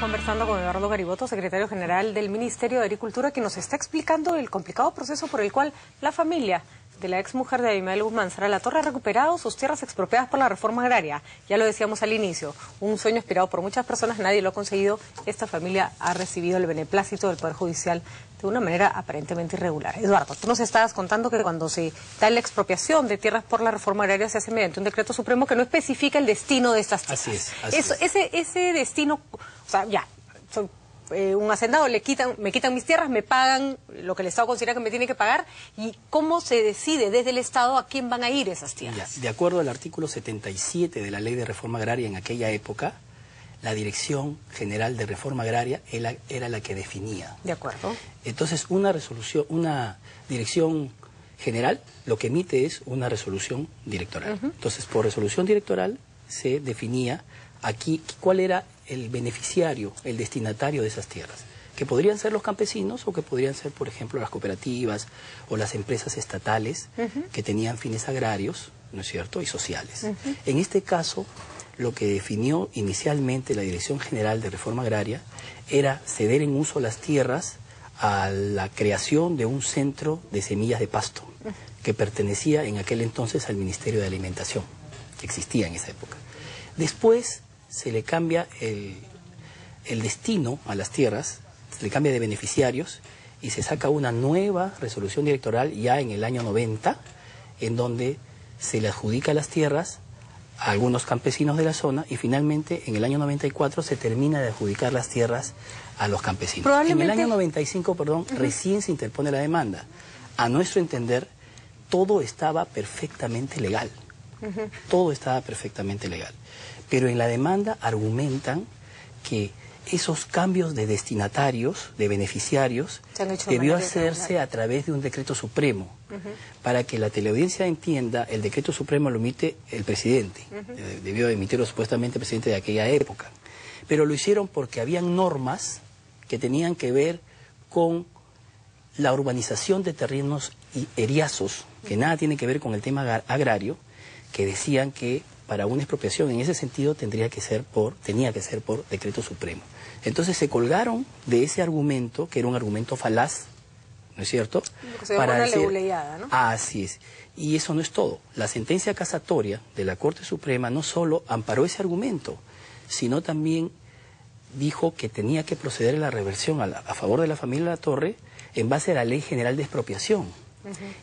Conversando con Eduardo Gariboto, secretario general del Ministerio de Agricultura, que nos está explicando el complicado proceso por el cual la familia de la exmujer de Abimael Guzmán, Sara Latorre, ha recuperado sus tierras expropiadas por la reforma agraria. Ya lo decíamos al inicio, un sueño inspirado por muchas personas, nadie lo ha conseguido. Esta familia ha recibido el beneplácito del Poder Judicial de una manera aparentemente irregular. Eduardo, tú nos estabas contando que cuando se da la expropiación de tierras por la reforma agraria se hace mediante un decreto supremo que no especifica el destino de estas tierras. Así es. Ese destino, o sea, ya, soy un hacendado, me quitan mis tierras, me pagan lo que el Estado considera que me tiene que pagar, y cómo se decide desde el Estado a quién van a ir esas tierras. Ya, de acuerdo al artículo 77 de la Ley de Reforma Agraria en aquella época, la Dirección General de Reforma Agraria era la que definía. De acuerdo. Entonces, una dirección general lo que emite es una resolución directoral. Entonces, por resolución directoral se definía aquí cuál era el beneficiario, el destinatario de esas tierras, que podrían ser los campesinos o que podrían ser, por ejemplo, las cooperativas o las empresas estatales que tenían fines agrarios, ¿no es cierto?, y sociales. En este caso, lo que definió inicialmente la Dirección General de Reforma Agraria era ceder en uso las tierras a la creación de un centro de semillas de pasto que pertenecía en aquel entonces al Ministerio de Alimentación, que existía en esa época. Después se le cambia el destino a las tierras, se le cambia de beneficiarios y se saca una nueva resolución directoral ya en el año 90, en donde se le adjudica las tierras a algunos campesinos de la zona y finalmente en el año 94 se termina de adjudicar las tierras a los campesinos. En el año 95, recién se interpone la demanda. A nuestro entender, todo estaba perfectamente legal. Todo estaba perfectamente legal. Pero en la demanda argumentan que esos cambios de destinatarios, de beneficiarios, debió hacerse a través de un decreto supremo. Para que la teleaudiencia entienda, el decreto supremo lo emite el presidente. Debió emitirlo supuestamente el presidente de aquella época. Pero lo hicieron porque habían normas que tenían que ver con la urbanización de terrenos eriazos, que nada tiene que ver con el tema agrario, que decían que para una expropiación en ese sentido tenía que ser por decreto supremo. Entonces se colgaron de ese argumento, que era un argumento falaz, ¿no es cierto? Para decir, ¿no? Así es. Y eso no es todo. La sentencia casatoria de la Corte Suprema no solo amparó ese argumento, sino también dijo que tenía que proceder a la reversión a favor de la familia Latorre en base a la Ley General de Expropiación.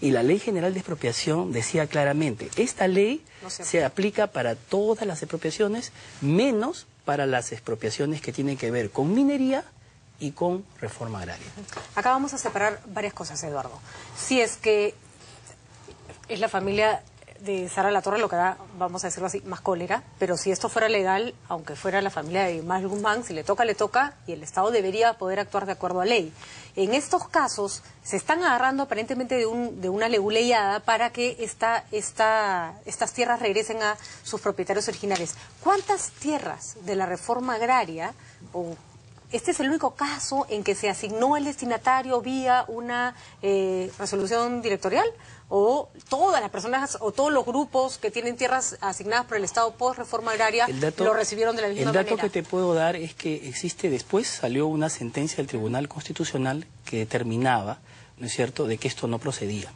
Y la Ley General de Expropiación decía claramente, esta ley se aplica para todas las expropiaciones, menos para las expropiaciones que tienen que ver con minería y con reforma agraria. Acá vamos a separar varias cosas, Eduardo. Si es que es la familia de Sara Latorre lo que da, vamos a decirlo así, más cólera, pero si esto fuera legal, aunque fuera la familia de Abimael Guzmán, si le toca, le toca, y el Estado debería poder actuar de acuerdo a ley. En estos casos se están agarrando aparentemente de una leguleyada para que estas tierras regresen a sus propietarios originales. ¿Cuántas tierras de la reforma agraria, o este es el único caso en que se asignó el destinatario vía una resolución directorial, o todas las personas o todos los grupos que tienen tierras asignadas por el Estado por reforma agraria lo recibieron de la misma manera? El dato que te puedo dar es que después salió una sentencia del Tribunal Constitucional que determinaba, ¿no es cierto?, de que esto no procedía.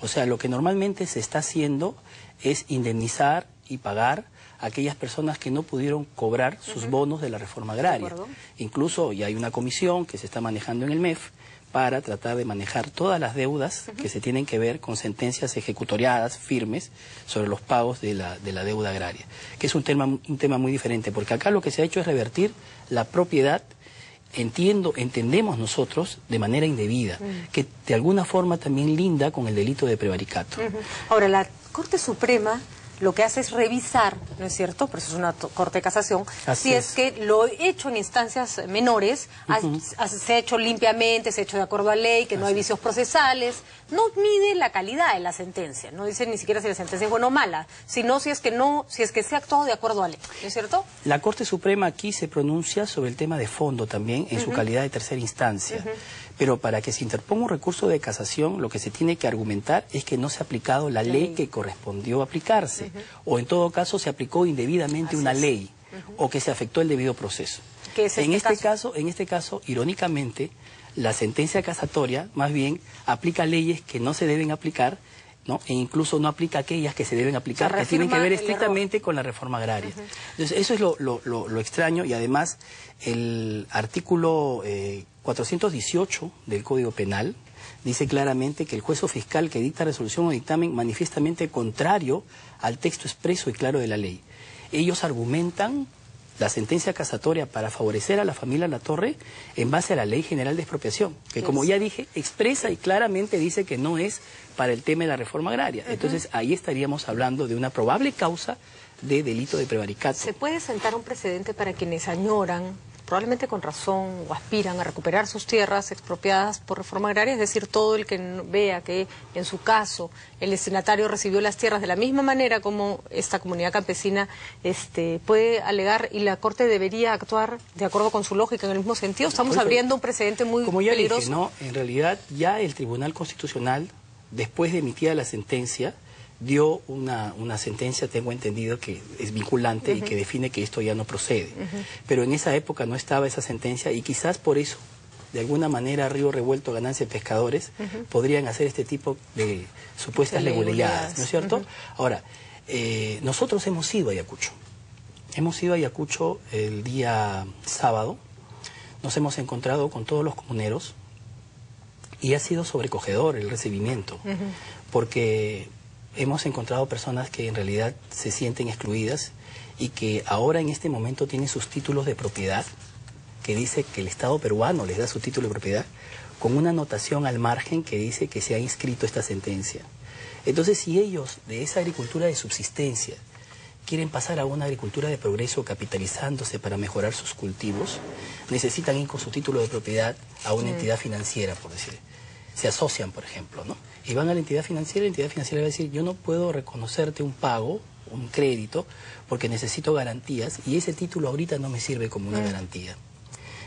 O sea, lo que normalmente se está haciendo es indemnizar y pagar a aquellas personas que no pudieron cobrar sus bonos de la reforma agraria. Incluso ya hay una comisión que se está manejando en el MEF para tratar de manejar todas las deudas que se tienen que ver con sentencias ejecutoriadas firmes sobre los pagos de la deuda agraria, que es un tema muy diferente, porque acá lo que se ha hecho es revertir la propiedad, entendemos nosotros, de manera indebida, que de alguna forma también linda con el delito de prevaricato. Ahora, la Corte Suprema lo que hace es revisar, ¿no es cierto?, por eso es una corte de casación, si es que lo hecho en instancias menores se ha hecho limpiamente, se ha hecho de acuerdo a ley, que no hay vicios procesales, no mide la calidad de la sentencia, no dice ni siquiera si la sentencia es buena o mala, sino si es que se ha actuado de acuerdo a ley, ¿no es cierto? La Corte Suprema aquí se pronuncia sobre el tema de fondo también, en su calidad de tercera instancia. Pero para que se interponga un recurso de casación, lo que se tiene que argumentar es que no se ha aplicado la ley que correspondió aplicarse, o en todo caso se aplicó indebidamente una ley, o que se afectó el debido proceso. ¿Qué es en este caso, irónicamente, la sentencia casatoria más bien aplica leyes que no se deben aplicar, ¿no? E incluso no aplica aquellas que se deben aplicar, que tienen que ver estrictamente con la reforma agraria. Entonces, eso es lo extraño, y además el artículo 418 del Código Penal dice claramente que el juez o fiscal que dicta resolución o dictamen manifiestamente contrario al texto expreso y claro de la ley. Ellos argumentan la sentencia casatoria para favorecer a la familia Latorre en base a la Ley General de Expropiación, que como ya dije, expresa y claramente dice que no es para el tema de la reforma agraria. Entonces ahí estaríamos hablando de una probable causa de delito de prevaricato. ¿Se puede sentar un precedente para quienes añoran, probablemente con razón, o aspiran a recuperar sus tierras expropiadas por reforma agraria? Es decir, todo el que vea que en su caso el destinatario recibió las tierras de la misma manera como esta comunidad campesina, puede alegar, y la Corte debería actuar de acuerdo con su lógica en el mismo sentido. Estamos abriendo un precedente muy como ya peligroso. Dije, ¿no? En realidad ya el Tribunal Constitucional, después de emitida la sentencia, dio una sentencia, tengo entendido, que es vinculante y que define que esto ya no procede. Pero en esa época no estaba esa sentencia, y quizás por eso, de alguna manera, Río Revuelto, Ganancia de Pescadores, podrían hacer este tipo de supuestas leguleyadas, ¿no es cierto? Ahora, nosotros hemos ido a Ayacucho. Hemos ido a Ayacucho el día sábado, nos hemos encontrado con todos los comuneros, y ha sido sobrecogedor el recibimiento, porque hemos encontrado personas que en realidad se sienten excluidas y que ahora en este momento tienen sus títulos de propiedad, que dice que el Estado peruano les da su título de propiedad, con una anotación al margen que dice que se ha inscrito esta sentencia. Entonces, si ellos de esa agricultura de subsistencia quieren pasar a una agricultura de progreso capitalizándose para mejorar sus cultivos, necesitan ir con su título de propiedad a una entidad financiera, por decir. Se asocian, por ejemplo, ¿no? Y van a la entidad financiera va a decir, yo no puedo reconocerte un pago, un crédito, porque necesito garantías, y ese título ahorita no me sirve como una garantía.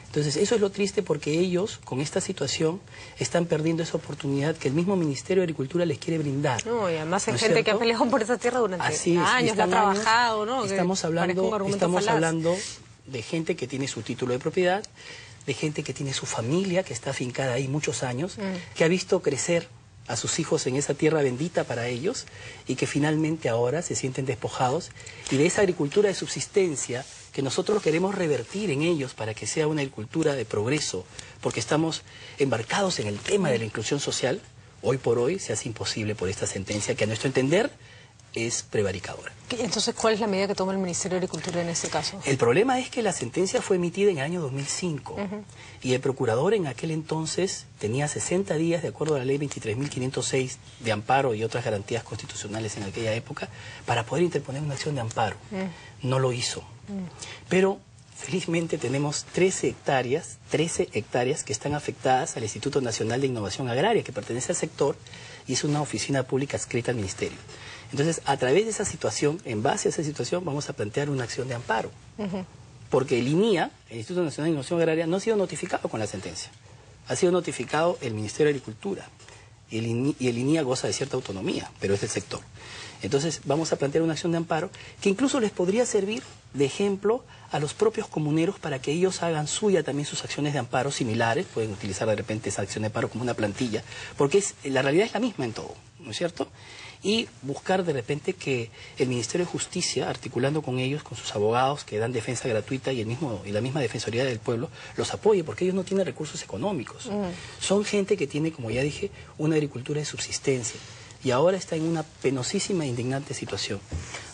Entonces, eso es lo triste, porque ellos, con esta situación, están perdiendo esa oportunidad que el mismo Ministerio de Agricultura les quiere brindar. No, y además hay gente que ha peleado por esa tierra durante años, la ha trabajado, ¿no? Estamos hablando de gente que tiene su título de propiedad, de gente que tiene su familia, que está afincada ahí muchos años, que ha visto crecer a sus hijos en esa tierra bendita para ellos, y que finalmente ahora se sienten despojados, y de esa agricultura de subsistencia que nosotros queremos revertir en ellos para que sea una agricultura de progreso, porque estamos embarcados en el tema de la inclusión social, hoy por hoy se hace imposible por esta sentencia que, a nuestro entender, es prevaricadora. Entonces, ¿cuál es la medida que toma el Ministerio de Agricultura en este caso? El problema es que la sentencia fue emitida en el año 2005 y el procurador en aquel entonces tenía 60 días, de acuerdo a la ley 23.506 de amparo y otras garantías constitucionales en aquella época, para poder interponer una acción de amparo. No lo hizo. Pero felizmente tenemos 13 hectáreas que están afectadas al Instituto Nacional de Innovación Agraria, que pertenece al sector y es una oficina pública adscrita al Ministerio. Entonces, a través de esa situación, en base a esa situación, vamos a plantear una acción de amparo. Porque el INIA, el Instituto Nacional de Innovación Agraria, no ha sido notificado con la sentencia. Ha sido notificado el Ministerio de Agricultura. Y el INIA goza de cierta autonomía, pero es del sector. Entonces, vamos a plantear una acción de amparo que incluso les podría servir de ejemplo a los propios comuneros para que ellos hagan suya también sus acciones de amparo similares. Pueden utilizar de repente esa acción de amparo como una plantilla, porque la realidad es la misma en todo, ¿no es cierto? Y buscar de repente que el Ministerio de Justicia, articulando con ellos, con sus abogados que dan defensa gratuita y la misma Defensoría del Pueblo, los apoye, porque ellos no tienen recursos económicos. Son gente que tiene, como ya dije, una agricultura de subsistencia. Y ahora está en una penosísima e indignante situación.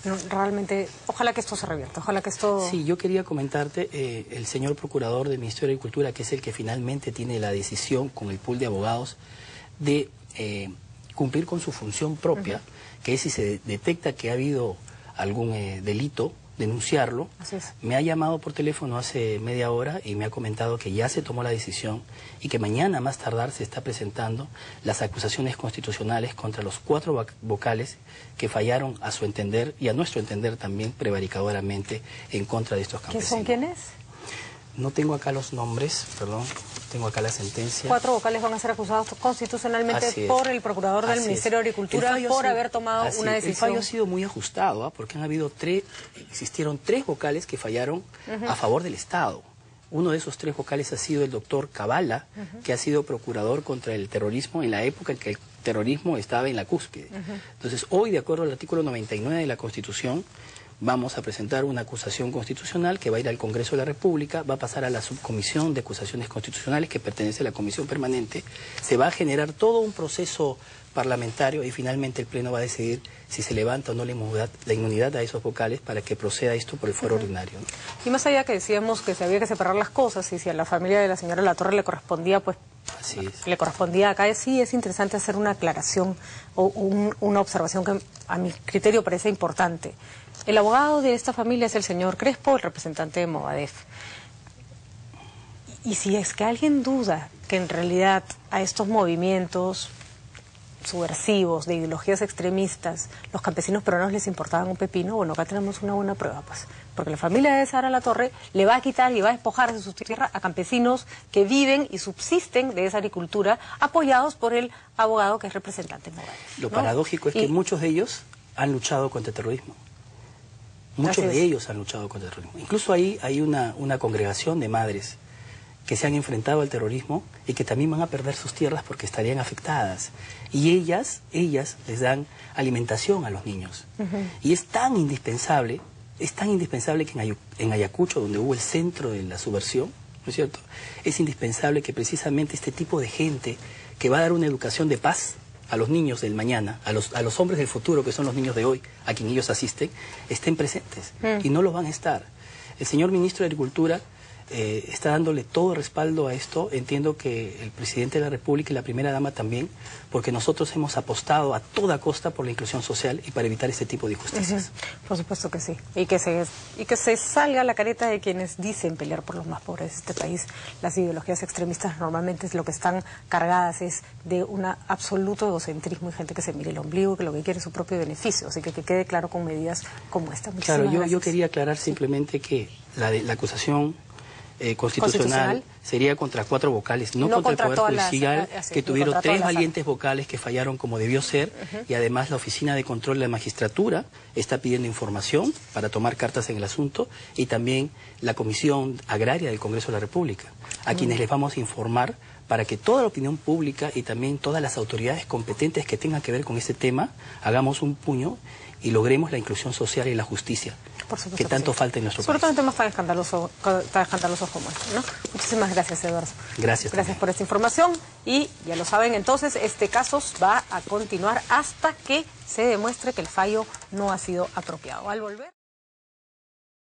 No, realmente, ojalá que esto se revierta, ojalá que esto... Sí, yo quería comentarte, el señor procurador del Ministerio de Agricultura, que es el que finalmente tiene la decisión con el pool de abogados de cumplir con su función propia, que es, si se detecta que ha habido algún delito, denunciarlo. Así es. Me ha llamado por teléfono hace media hora y me ha comentado que ya se tomó la decisión y que mañana, más tardar, se está presentando las acusaciones constitucionales contra los 4 vocales que fallaron, a su entender y a nuestro entender también, prevaricadoramente en contra de estos campesinos. ¿Qué son quiénes? No tengo acá los nombres, perdón, tengo acá la sentencia. 4 vocales van a ser acusados constitucionalmente por el procurador del Ministerio de Agricultura por haber tomado una decisión. El fallo ha sido muy ajustado, porque existieron 3 vocales que fallaron a favor del Estado. Uno de esos 3 vocales ha sido el doctor Cabala, que ha sido procurador contra el terrorismo en la época en que el terrorismo estaba en la cúspide. Entonces, hoy, de acuerdo al artículo 99 de la Constitución, vamos a presentar una acusación constitucional que va a ir al Congreso de la República, va a pasar a la subcomisión de acusaciones constitucionales que pertenece a la Comisión Permanente, se va a generar todo un proceso parlamentario y finalmente el Pleno va a decidir si se levanta o no la inmunidad a esos vocales para que proceda esto por el fuero ordinario, ¿no? Y más allá que decíamos que se había que separar las cosas y si a la familia de la señora Latorre le correspondía, pues Así es. le correspondía acá, sí es interesante hacer una aclaración o una observación que a mi criterio parece importante. El abogado de esta familia es el señor Crespo, el representante de Movadef. Y si es que alguien duda que en realidad a estos movimientos subversivos, de ideologías extremistas, los campesinos peruanos les importaban un pepino, bueno, acá tenemos una buena prueba, pues, porque la familia de Sara Latorre le va a quitar y va a despojar de su tierra a campesinos que viven y subsisten de esa agricultura, apoyados por el abogado que es representante de Movadef, Lo ¿no? paradójico es que muchos de ellos han luchado contra el terrorismo. Muchos de ellos han luchado contra el terrorismo. Incluso ahí hay una congregación de madres que se han enfrentado al terrorismo y que también van a perder sus tierras porque estarían afectadas. Y ellas les dan alimentación a los niños. Y es tan indispensable que en Ayacucho, donde hubo el centro de la subversión, ¿no es cierto?, es indispensable que precisamente este tipo de gente que va a dar una educación de paz a los niños del mañana, a los hombres del futuro, que son los niños de hoy, a quien ellos asisten, estén presentes. Y no lo van a estar. El señor ministro de Agricultura está dándole todo el respaldo a esto. Entiendo que el presidente de la República y la primera dama también, porque nosotros hemos apostado a toda costa por la inclusión social y para evitar este tipo de injusticias. Por supuesto que sí. Y que se salga la careta de quienes dicen pelear por los más pobres de este país. Las ideologías extremistas normalmente lo que están cargadas es de un absoluto egocentrismo y gente que se mire el ombligo, que lo que quiere es su propio beneficio. Así que quede claro con medidas como esta. Claro, yo quería aclarar simplemente que la acusación constitucional sería contra 4 vocales, no contra el Poder Judicial, que tuvieron 3 valientes vocales que fallaron como debió ser, y además la Oficina de Control de la Magistratura está pidiendo información para tomar cartas en el asunto, y también la Comisión Agraria del Congreso de la República, a quienes les vamos a informar para que toda la opinión pública y también todas las autoridades competentes que tengan que ver con este tema hagamos un puño y logremos la inclusión social y la justicia que tanto falta en nuestro país. Sobre todo en temas tan escandalosos como este, ¿no? Muchísimas gracias, Eduardo. Gracias por esta información. Y ya lo saben, entonces, este caso va a continuar hasta que se demuestre que el fallo no ha sido apropiado. Al volver...